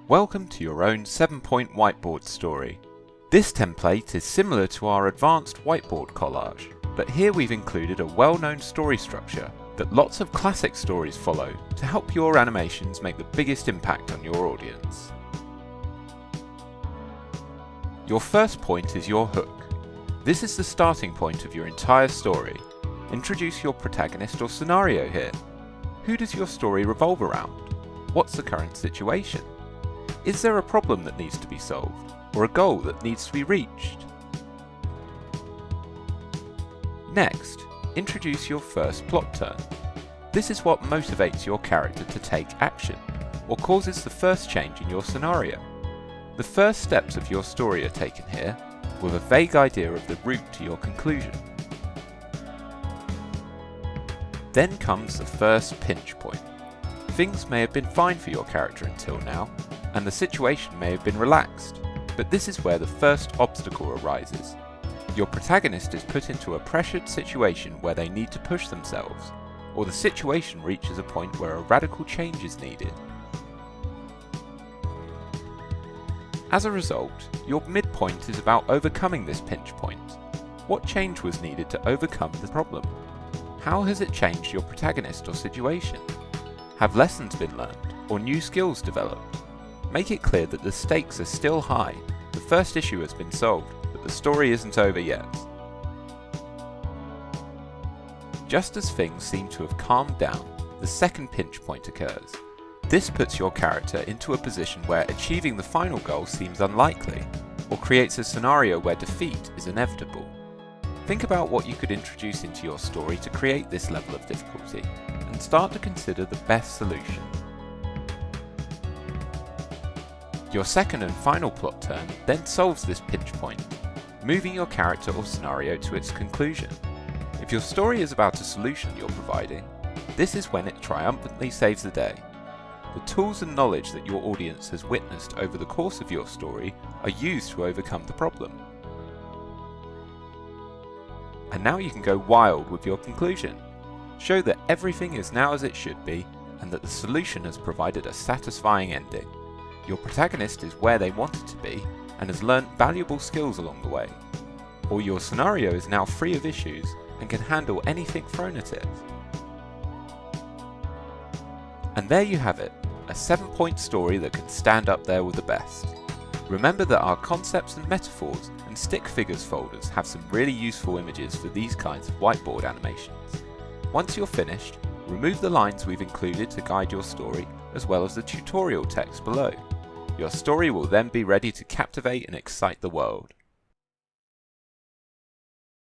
Welcome to your own 7-point whiteboard story. This template is similar to our advanced whiteboard collage, but here we've included a well-known story structure that lots of classic stories follow to help your animations make the biggest impact on your audience. Your first point is your hook. This is the starting point of your entire story. Introduce your protagonist or scenario here. Who does your story revolve around? What's the current situation? Is there a problem that needs to be solved, or a goal that needs to be reached? Next, introduce your first plot turn. This is what motivates your character to take action, or causes the first change in your scenario. The first steps of your story are taken here, with a vague idea of the route to your conclusion. Then comes the first pinch point. Things may have been fine for your character until now, and the situation may have been relaxed, but this is where the first obstacle arises. Your protagonist is put into a pressured situation where they need to push themselves, or the situation reaches a point where a radical change is needed. As a result, your midpoint is about overcoming this pinch point. What change was needed to overcome the problem? How has it changed your protagonist or situation? Have lessons been learned, or new skills developed? Make it clear that the stakes are still high, the first issue has been solved, but the story isn't over yet. Just as things seem to have calmed down, the second pinch point occurs. This puts your character into a position where achieving the final goal seems unlikely, or creates a scenario where defeat is inevitable. Think about what you could introduce into your story to create this level of difficulty, and start to consider the best solution. Your second and final plot turn then solves this pinch point, moving your character or scenario to its conclusion. If your story is about a solution you're providing, this is when it triumphantly saves the day. The tools and knowledge that your audience has witnessed over the course of your story are used to overcome the problem. And now you can go wild with your conclusion. Show that everything is now as it should be, and that the solution has provided a satisfying ending. Your protagonist is where they wanted to be, and has learnt valuable skills along the way. Or your scenario is now free of issues, and can handle anything thrown at it. And there you have it, a 7-point story that can stand up there with the best. Remember that our concepts and metaphors and stick figures folders have some really useful images for these kinds of whiteboard animations. Once you're finished, remove the lines we've included to guide your story, as well as the tutorial text below. Your story will then be ready to captivate and excite the world.